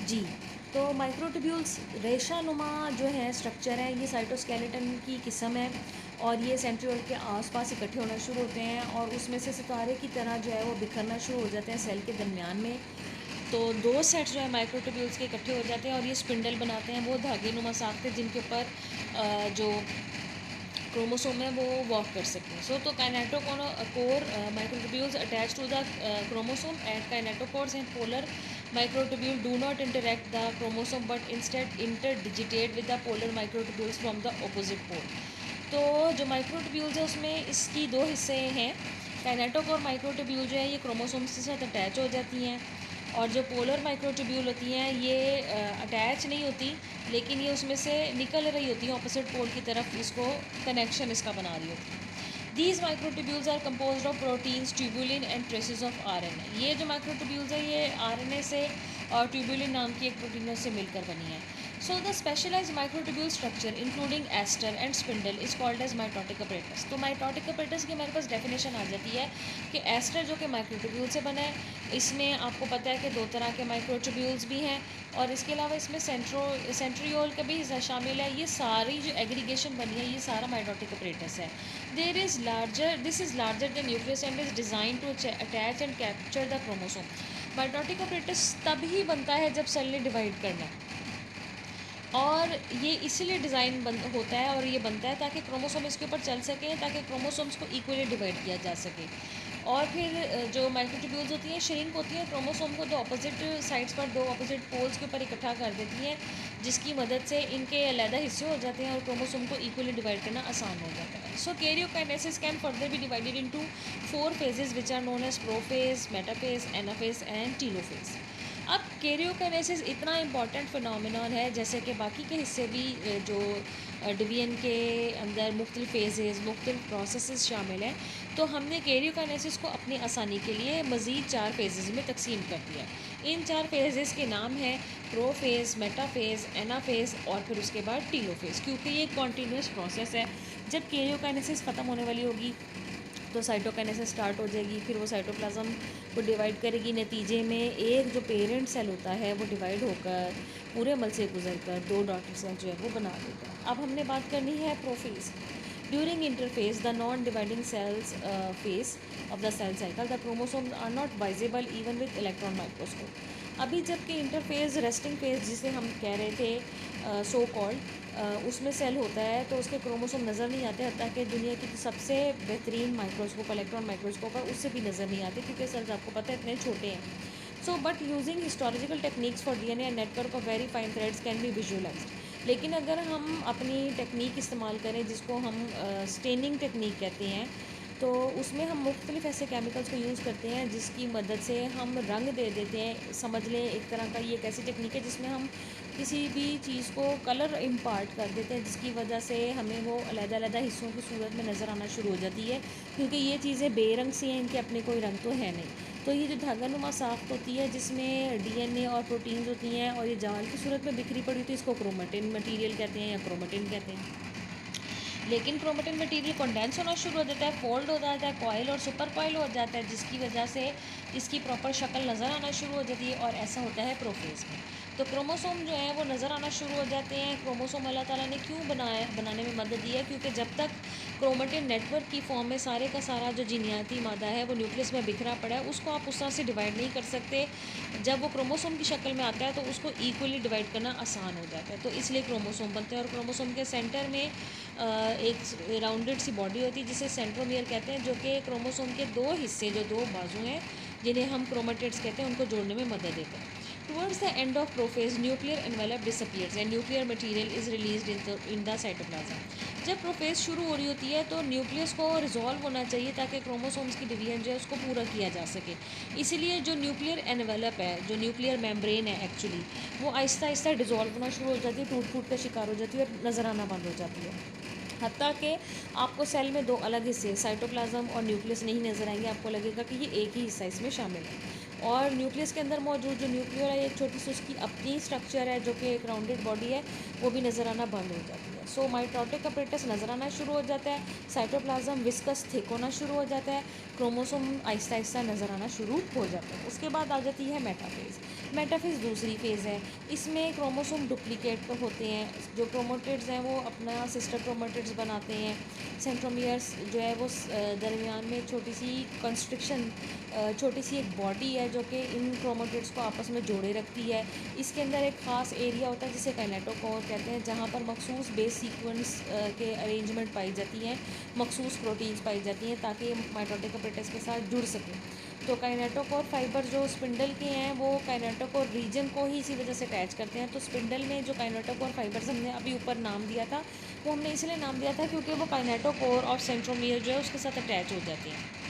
जी, तो माइक्रोट्यूब्यूल्स रेशा-नुमा जो है स्ट्रक्चर है, ये साइटोस्केलेटन की किस्म है और ये सेंट्रियोल के आसपास इकट्ठे होना शुरू होते हैं और उसमें से सितारे की तरह जो है वो बिखरना शुरू हो जाते हैं सेल के दरमियान में। तो 2 सेट जो है माइक्रोट्यूब्यूल्स के इकट्ठे हो जाते हैं और ये स्पिंडल बनाते हैं, वो धागे-नुमा साख्त जिनके ऊपर जो क्रोमोसोम है वो वॉक कर सकते हैं। सो तो kinetochore microtubules attach to the chromosome and kinetochores and polar microtubule do not interact the chromosome but instead interdigitate with the polar microtubules from the opposite pole। तो जो माइक्रोट्यूब्यूल्स है उसमें इसकी दो हिस्से हैं। काइनेटोकोर माइक्रोट्यूब्यूल जो है ये क्रोमोसोम्स के साथ अटैच हो जाती हैं और जो पोलर माइक्रोट्यूब्यूल होती हैं ये अटैच नहीं होती, लेकिन ये उसमें से निकल रही होती हैं ऑपोजिट पोल की तरफ, इसको कनेक्शन इसका बना रही होती है। These microtubules are composed of proteins, tubulin and traces of RNA। ये जो माइक्रोट्यूब्यूल्स है ये RNA से और ट्यूबुलिन नाम की एक प्रोटीन से मिलकर बनी है। So the specialised microtubule structure including aster and spindle is called as mitotic apparatus. तो माइटोटिक अपरेटस की हमारे पास डेफिनेशन आ जाती है कि एस्टर जो कि माइक्रोट्यूब्यूल से बना है, इसमें आपको पता है कि दो तरह के माइक्रोट्यूब्यूल्स भी हैं और इसके अलावा इसमें सेंट्रियोल का भी हिस्सा शामिल है। ये सारी जो एग्रीगेशन बनी है ये सारा माइटोटिक अपरेटस है। This is larger than nucleus and is designed to attach and capture the chromosome। Mitotic apparatus तभी बनता है जब सेल ने डिवाइड करना है और ये इसीलिए डिज़ाइन होता है और ये बनता है ताकि क्रोमोसोम इसके ऊपर चल सकें, ताकि क्रोमोसोम्स को इक्वली डिवाइड किया जा सके। और फिर जो माइक्रोट्यूब्यूल्स होती हैं श्रिंक होती हैं, क्रोमोसोम को दो अपोजिट साइड्स पर, दो अपोजिट पोल्स के ऊपर इकट्ठा कर देती हैं, जिसकी मदद से इनके अलहदा हिस्से हो जाते हैं और क्रोमोसोम को इक्वली डिवाइड करना आसान हो जाता है। So karyokinesis can further be divided into 4 phases which are known as prophase, metaphase, anaphase and telophase. अब कैरियोकाइनेसिस इतना इम्पॉर्टेंट फिनोमिनन है, जैसे कि बाकी के हिस्से भी जो डिवीजन के अंदर मुख्तलिफ फेजेस, मुख्तलिफ प्रोसेसेस शामिल हैं, तो हमने कैरियोकाइनेसिस को अपनी आसानी के लिए मज़ीद 4 फेजेस में तकसीम कर दिया। इन 4 फेजेस के नाम हैं प्रोफेज, मेटाफेज, एनाफेज और फिर उसके बाद टीलोफेज। क्योंकि ये कॉन्टीन्यूस प्रोसेस है, जब कैरियोकाइनेसिस ख़त्म होने वाली होगी तो साइटोकाइनेसिस स्टार्ट हो जाएगी, फिर वो साइटोप्लाज्म को डिवाइड करेगी। नतीजे में एक जो पेरेंट सेल होता है वो डिवाइड होकर पूरे मल से गुजर कर 2 डॉटर सेल जो है वो बना देता है। अब हमने बात करनी है prophase. During interphase the non dividing cells phase of the cell cycle the chromosomes are not visible even with electron microscope. अभी जबकि इंटरफेज रेस्टिंग फेज जिसे हम कह रहे थे सो कॉल्ड, उसमें सेल होता है तो उसके क्रोमोसोम नज़र नहीं आते, हत्ता कि दुनिया की सबसे बेहतरीन माइक्रोस्कोप इलेक्ट्रॉन माइक्रोस्कोप है उससे भी नज़र नहीं आते, क्योंकि सेल्स आपको पता है इतने छोटे हैं। So but using historical techniques for DNA network of very fine threads can be visualised. लेकिन अगर हम अपनी टेक्निक इस्तेमाल करें जिसको हम स्टेनिंग टेक्निक कहते हैं, तो उसमें हम मुख्तलिफ ऐसे केमिकल्स को यूज़ करते हैं जिसकी मदद से हम रंग दे देते हैं। समझ लें एक तरह का ये एक ऐसी टेक्निक है जिसमें हम किसी भी चीज़ को कलर इम्पार्ट कर देते हैं, जिसकी वजह से हमें वो अलग-अलग हिस्सों की सूरत में नज़र आना शुरू हो जाती है, क्योंकि ये चीज़ें बेरंग सी हैं, इनके अपने कोई रंग तो है नहीं। तो ये जो धागानुमा साख्त होती है जिसमें डीएनए और प्रोटीन्स होती हैं और ये जाल की सूरत में बिखरी पड़ी होती है, इसको क्रोमेटिन मटीरियल कहते हैं या क्रोमेटिन कहते हैं। लेकिन क्रोमेटिन मटीरियल कंडेंस होना शुरू हो जाता है, फोल्ड हो जाता है, कॉइल और सुपर कॉइल हो जाता है, जिसकी वजह से इसकी प्रॉपर शक्ल नज़र आना शुरू हो जाती है और ऐसा होता है प्रोफेज में। तो क्रोमोसोम जो है वो नज़र आना शुरू हो जाते हैं। क्रोमोसोम अल्लाह ताला ने क्यों बनाने में मदद दी है, क्योंकि जब तक क्रोमेटिन नेटवर्क की फॉर्म में सारे का सारा जो जीनियाती मादा है वो न्यूक्लियस में बिखरा पड़ा है, उसको आप उस तरह से डिवाइड नहीं कर सकते। जब वो क्रोमोसोम की शक्ल में आता है तो उसको इक्वली डिवाइड करना आसान हो जाता है, तो इसलिए क्रोमोसोम बनते हैं। और क्रोमोसोम के सेंटर में एक राउंडेड सी बॉडी होती है जिसे सेंट्रोमियर कहते हैं, जो कि क्रोमोसोम के 2 हिस्से, जो 2 बाजू हैं जिन्हें हम क्रोमेटिड्स कहते हैं, उनको जोड़ने में मदद देते हैं। Towards the end of prophase nuclear envelope disappears and nuclear material is released in the cytoplasm. जब प्रोफेज शुरू हो रही होती है तो न्यूक्लियस को रिजॉल्व होना चाहिए ताकि क्रोमोसोम्स की डिवीजन जो है उसको पूरा किया जा सके। इसीलिए जो न्यूक्लियर एनवेलप है, जो न्यूक्लियर मेम्ब्रेन है एक्चुअली, वो आहिस्ता आहिस्ता डिजॉल्व होना शुरू हो जाती है, टूट फूट का शिकार हो जाती है और नज़र आना बंद हो जाती है। हत्ता कि आपको सेल में 2 अलग हिस्से साइटोप्लाज्म और न्यूक्लियस नहीं नज़र आएंगे, आपको लगेगा कि ये एक ही हिस्सा इसमें शामिल है। और न्यूक्लियस के अंदर मौजूद जो न्यूक्लियर है, एक छोटी सी उसकी अपनी स्ट्रक्चर है जो कि एक राउंडेड बॉडी है, वो भी नज़र आना बंद हो जाती है। सो माइटोटिक अपरेटस नज़र आना शुरू हो जाता है, साइटोप्लाज्म विस्कस थिक होना शुरू हो जाता है, क्रोमोसोम आहिस्ता आहिस्ता नज़र आना शुरू हो जाता है। उसके बाद आ जाती है मेटाफेज। मेटाफेज़ दूसरी फेज़ है। इसमें क्रोमोसोम डुप्लीकेट तो होते हैं, जो क्रोमेटिड्स हैं वो अपना सिस्टर क्रोमेटिड्स बनाते हैं। सेंट्रोमियर्स जो है वो दरमियान में छोटी सी कंस्ट्रिक्शन, छोटी सी एक बॉडी है जो कि इन क्रोमेटिड्स को आपस में जोड़े रखती है। इसके अंदर एक ख़ास एरिया होता है जिसे काइनेटोकोर कहते हैं, जहाँ पर मखसूस बेस सीक्वेंस के अरेंजमेंट पाई जाती हैं, मखसूस प्रोटीन्स पाई जाती हैं ताकि माइटोटिक अपरेटस के साथ जुड़ सकें। तो काइनेटोकोर फाइबर जो स्पिंडल के हैं वो काइनेटोकोर रीजन को ही इसी वजह से अटैच करते हैं। तो स्पिंडल में जो काइनेटोकोर फाइबर्स हमने अभी ऊपर नाम दिया था, वो हमने इसलिए नाम दिया था क्योंकि वो काइनेटोकोर और सेंट्रोमियर जो है उसके साथ अटैच हो जाते हैं।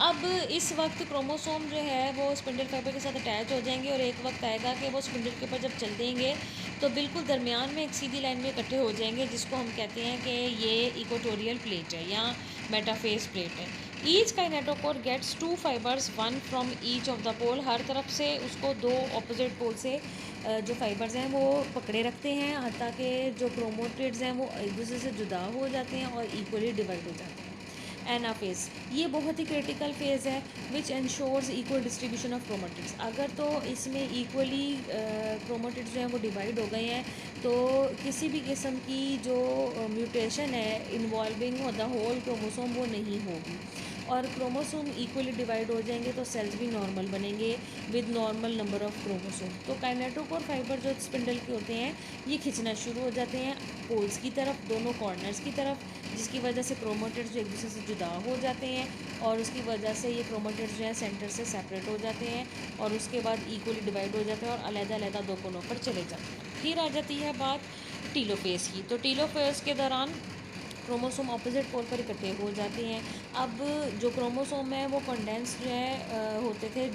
अब इस वक्त क्रोमोसोम जो है वो स्पिंडल फाइबर के साथ अटैच हो जाएंगे और एक वक्त आएगा कि वो स्पिंडल के ऊपर जब चल देंगे तो बिल्कुल दरमियान में एक सीधी लाइन में इकट्ठे हो जाएंगे, जिसको हम कहते हैं कि ये इक्वेटोरियल प्लेट है या मेटाफेज प्लेट है। Each kinetochore gets two fibres, one from each of the pole. हर तरफ से उसको दो ऑपोजिट पोल से जो फाइबर्स हैं वो पकड़े रखते हैं, हत्ता कि जो क्रोमोटिड्स हैं वो एक दूसरे से जुदा हो जाते हैं और इक्वली डिवाइड हो जाते हैं। एनाफेज, ये बहुत ही क्रिटिकल फेज़ है which ensures equal distribution of chromatids. अगर तो इसमें इक्वली क्रोमेटिड्स जो हैं वो डिवाइड हो गए हैं तो किसी भी किस्म की जो म्यूटेशन है इन्वॉल्विंग द होल क्रोमोसोम वो नहीं होगी, और क्रोमोसोम इक्वली डिवाइड हो जाएंगे तो सेल्स भी नॉर्मल बनेंगे with normal number of chromosome. तो काइनेटोकोर फाइबर जो स्पिंडल के होते हैं ये खिंचना शुरू हो जाते हैं पोल्स की तरफ, दोनों कॉर्नर्स की तरफ, जिसकी वजह से क्रोमेटिड्स जो एक दूसरे से जुदा हो जाते हैं और उसकी वजह से ये क्रोमेटिड्स जो है सेंटर से सेपरेट हो जाते हैं और उसके बाद इक्वली डिवाइड हो जाते हैं और अलग-अलग दो कोनों पर चले जाते हैं। फिर आ जाती है बात टीलोफेज़ की। तो टीलोफेज़ के दौरान क्रोमोसोम ऑपोजिट पोल पर इकट्ठे हो जाते हैं। अब जो क्रोमोसोम है वो कंडेंस जो है होते थे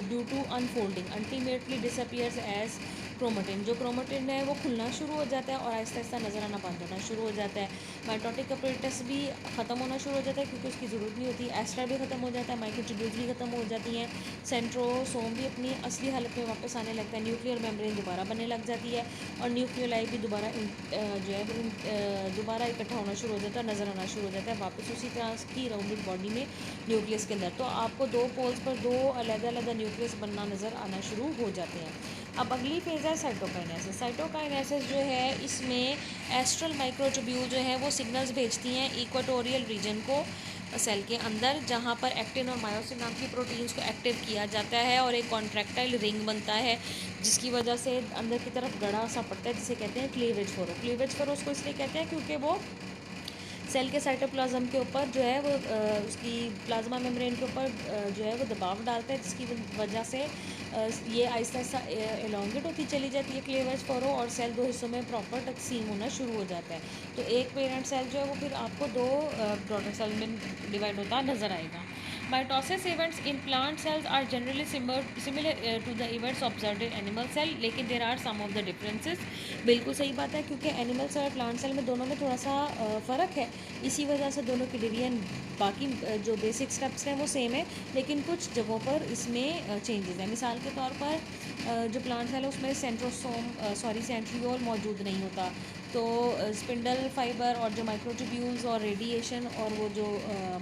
due to unfolding, ultimately disappears as chromatin. जो क्रोमेटिन है वो खुलना शुरू हो जाता है और आहिस्ता आहिस्ता नज़र आना बंद होना शुरू हो जाता है। माइटोटिक अपरेटस भी ख़त्म होना शुरू हो जाता है क्योंकि उसकी ज़रूरत नहीं होती। एस्ट्रा भी ख़त्म हो जाता है, माइक्रोट्यूब्यूल्स भी ख़त्म हो जाती हैं, सेंट्रोसोम भी अपनी असली हालत में वापस आने लगता है, न्यूक्लियर मेम्ब्रेन दोबारा बनने लग जाती है और न्यूक्लियोलाई भी दोबारा जो है दोबारा इकट्ठा होना शुरू हो जाता है, नज़र आना शुरू हो जाता है वापस उसी तरह की राउंडेड बॉडी में न्यूक्लियस के अंदर। तो आपको दो पोल्स पर दो अलग अलग न्यूक्लियस बनना नज़र आना शुरू हो जाते हैं। अब अगली फेज़ है साइटोकाइनेसिस। साइटोकाइनेसिस जो है इसमें एस्ट्रल माइक्रोट्यूब्यूल जो है वो सिग्नल्स भेजती हैं इक्वेटोरियल रीजन को सेल के अंदर, जहाँ पर एक्टिन और मायोसिन नाम की प्रोटीन्स को एक्टिव किया जाता है और एक कॉन्ट्रैक्टाइल रिंग बनता है जिसकी वजह से अंदर की तरफ गड़ा सा पड़ता है जिसे कहते हैं क्लीवेज फोरो। क्लीवेज फोरो उसको इसलिए कहते हैं क्योंकि वो सेल के साइटोप्लाज्म के ऊपर जो है वो उसकी प्लाज्मा मेम्ब्रेन के ऊपर जो है वो दबाव डालता है, जिसकी वजह से ये आहिस्ता आहिस्ता एलोंगेट होती चली जाती है क्लीवेज फोरो और सेल दो हिस्सों में प्रॉपर तकसीम होना शुरू हो जाता है। तो एक पेरेंट सेल जो है वो फिर आपको दो डॉटर सेल में डिवाइड होता नज़र आएगा। Mitosis events in plant cells are generally similar to the events observed in animal cell, लेकिन there are some of the differences. बिल्कुल सही बात है क्योंकि एनिमल सेल और प्लांट सेल में दोनों में थोड़ा सा फ़र्क है, इसी वजह से दोनों की डिवीजन बाकी जो बेसिक स्टेप्स हैं वो सेम है, लेकिन कुछ जगहों पर इसमें चेंजेस हैं। मिसाल के तौर पर जो प्लांट सेल है उसमें सेंट्रियोल मौजूद नहीं होता, तो स्पिंडल फाइबर और जो माइक्रोट्यूब्यूल्स और रेडिएशन और वो जो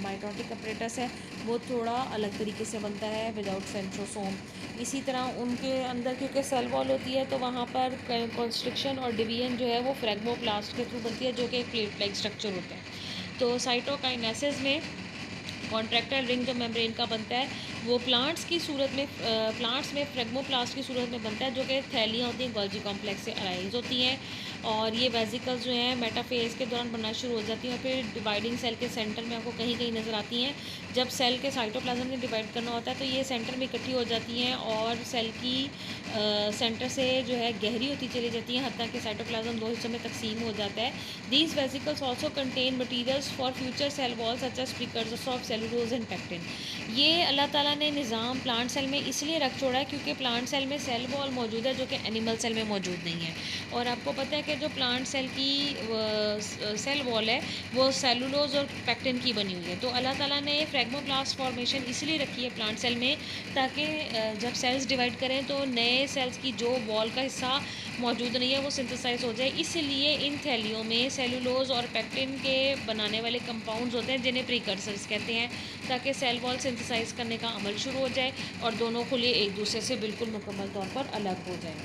माइटोटिक अपरेटस है वो थोड़ा अलग तरीके से बनता है विदाउट सेंट्रोसोम। इसी तरह उनके अंदर क्योंकि सेल वॉल होती है तो वहाँ पर कंस्ट्रिक्शन और डिवीजन जो है वो फ्रेगमोप्लास्ट के थ्रू बनती है जो कि एक प्लेट लाइक स्ट्रक्चर होता है। तो साइटोकाइनेसिस में कॉन्ट्रैक्टाइल रिंग जो मेम्ब्रेन का बनता है वो प्लांट्स में फ्रेगमोप्लास्ट की सूरत में बनता है जो कि थैलियाँ होती हैं गोल्जी कॉम्प्लेक्स से अराइज होती हैं और ये वेसिकल्स जो हैं मेटाफेज के दौरान बनना शुरू हो जाती हैं और फिर डिवाइडिंग सेल के सेंटर में आपको कहीं कहीं नज़र आती हैं। जब सेल के साइटोप्लाज्म में डिवाइड करना होता है तो ये सेंटर में इकट्ठी हो जाती हैं और सेल की सेंटर से जो है गहरी होती चली जाती हैं, हत्ता कि साइटोप्लाज्म दो हिस्सों में तकसीम हो जाता है। These vesicles also contain materials for future cell wall such as precursors of cellulose and pectin. ये अल्लाह ताला ने निज़ाम प्लांट सेल में इसलिए रख छोड़ा है क्योंकि प्लांट सेल में सेल वॉल मौजूद है जो कि एनिमल सेल में मौजूद नहीं है। और आपको पता है कि जो प्लांट सेल की सेल वॉल है वो सेलुलोज और पेक्टिन की बनी हुई है। तो अल्लाह ताला ने फ्रेगमोप्लास्ट फॉर्मेशन इसलिए रखी है प्लांट सेल में ताकि जब सेल्स डिवाइड करें तो नए में सेल्स की जो वॉल का हिस्सा मौजूद नहीं है वो सिंथेसाइज हो जाए। इसलिए इन थैलियों में सेलुलोज और पेक्टिन के बनाने वाले कंपाउंड्स होते हैं जिन्हें प्रीकर्सर्स कहते हैं, ताकि सेल वॉल सिंथेसाइज करने का अमल शुरू हो जाए और दोनों खुले एक दूसरे से बिल्कुल मुकम्मल तौर पर अलग हो जाए।